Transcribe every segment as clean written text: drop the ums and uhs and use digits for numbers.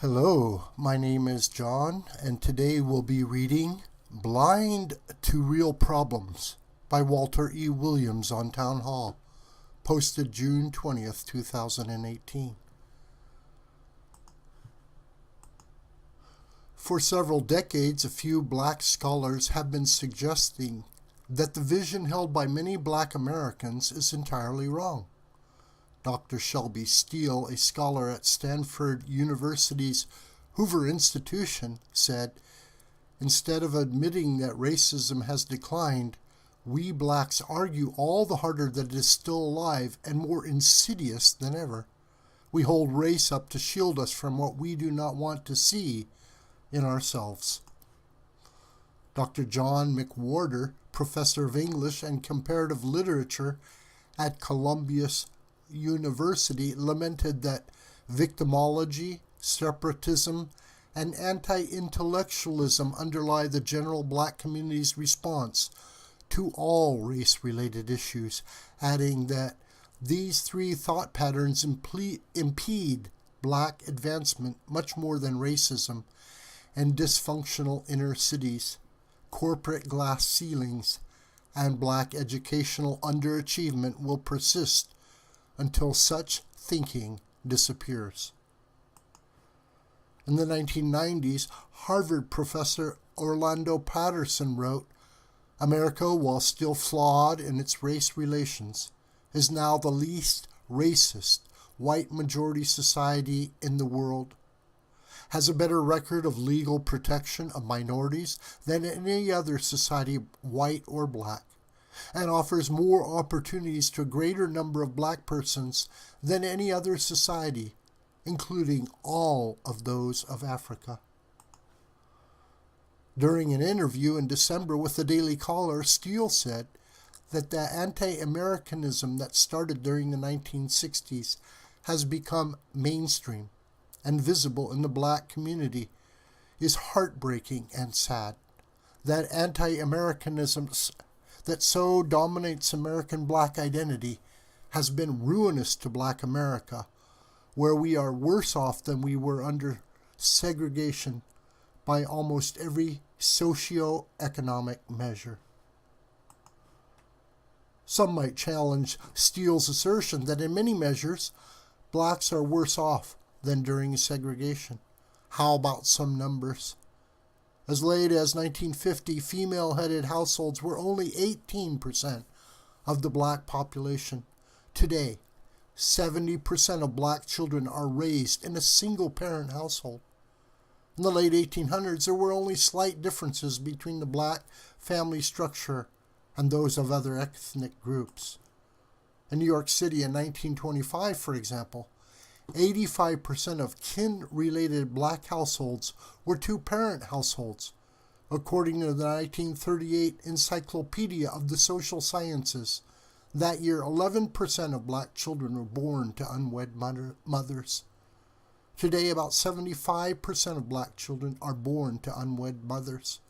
Hello, my name is John, and today we'll be reading Blind to Real Problems by Walter E. Williams on Townhall, posted June 20th, 2018. For several decades, a few black scholars have been suggesting that the vision held by many black Americans is entirely wrong. Dr. Shelby Steele, a scholar at Stanford University's Hoover Institution, said, "Instead of admitting that racism has declined, we blacks argue all the harder that it is still alive and more insidious than ever. We hold race up to shield us from what we do not want to see in ourselves." Dr. John McWhorter, professor of English and comparative literature at Columbia University, lamented that victimology, separatism, and anti-intellectualism underlie the general black community's response to all race-related issues, adding that these three thought patterns impede black advancement much more than racism and dysfunctional inner cities, corporate glass ceilings, and black educational underachievement will persist until such thinking disappears. In the 1990s, Harvard professor Orlando Patterson wrote, "America, while still flawed in its race relations, is now the least racist white majority society in the world, has a better record of legal protection of minorities than any other society, white or black, and offers more opportunities to a greater number of black persons than any other society, including all of those of Africa." During an interview in December with the Daily Caller, Steele said that the anti-Americanism that started during the 1960s has become mainstream and visible in the black community is heartbreaking and sad. That anti-Americanism that so dominates American black identity has been ruinous to black America, where we are worse off than we were under segregation by almost every socio-economic measure. Some might challenge Steele's assertion that in many measures, blacks are worse off than during segregation. How about some numbers? As late as 1950, female-headed households were only 18% of the black population. Today, 70% of black children are raised in a single-parent household. In the late 1800s, there were only slight differences between the black family structure and those of other ethnic groups. In New York City in 1925, for example, 85% of kin-related black households were two-parent households. According to the 1938 Encyclopedia of the Social Sciences, that year 11% of black children were born to unwed mothers. Today, about 75% of black children are born to unwed mothers.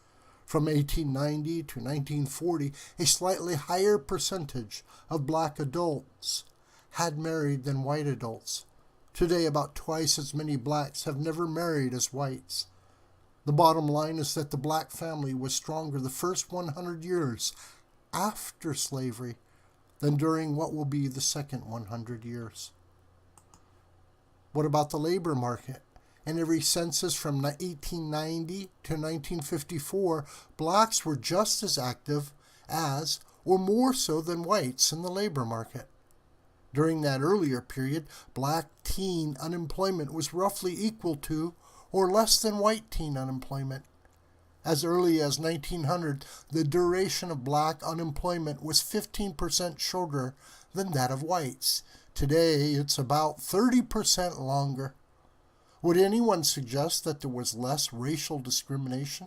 From 1890 to 1940, a slightly higher percentage of black adults had married than white adults. Today, about twice as many blacks have never married as whites. The bottom line is that the black family was stronger the first 100 years after slavery than during what will be the second 100 years. What about the labor market? In every census from 1890 to 1954, blacks were just as active as, or more so than whites in the labor market. During that earlier period, black teen unemployment was roughly equal to or less than white teen unemployment. As early as 1900, the duration of black unemployment was 15% shorter than that of whites. Today, it's about 30% longer. Would anyone suggest that there was less racial discrimination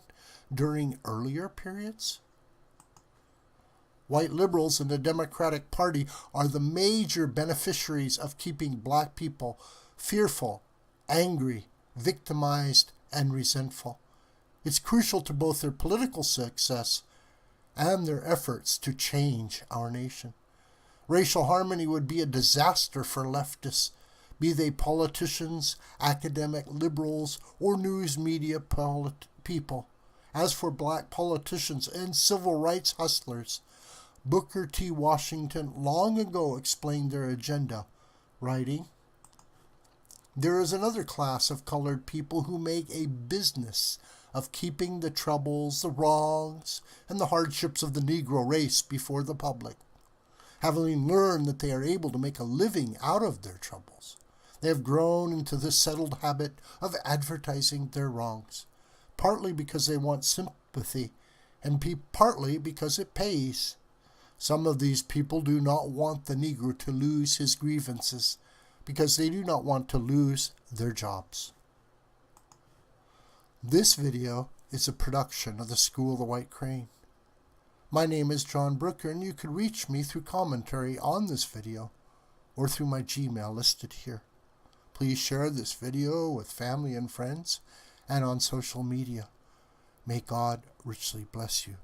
during earlier periods? White liberals in the Democratic Party are the major beneficiaries of keeping black people fearful, angry, victimized, and resentful. It's crucial to both their political success and their efforts to change our nation. Racial harmony would be a disaster for leftists be they politicians, academic liberals, or news media people. As for black politicians and civil rights hustlers, Booker T. Washington long ago explained their agenda, writing, "There is another class of colored people who make a business of keeping the troubles, the wrongs, and the hardships of the Negro race before the public. Having learned that they are able to make a living out of their troubles, they have grown into the settled habit of advertising their wrongs, partly because they want sympathy and partly because it pays. Some of these people do not want the Negro to lose his grievances because they do not want to lose their jobs." This video is a production of the School of the White Crane. My name is John Brooker, and you can reach me through commentary on this video or through my Gmail listed here. Please share this video with family and friends and on social media. May God richly bless you,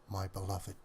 my beloved.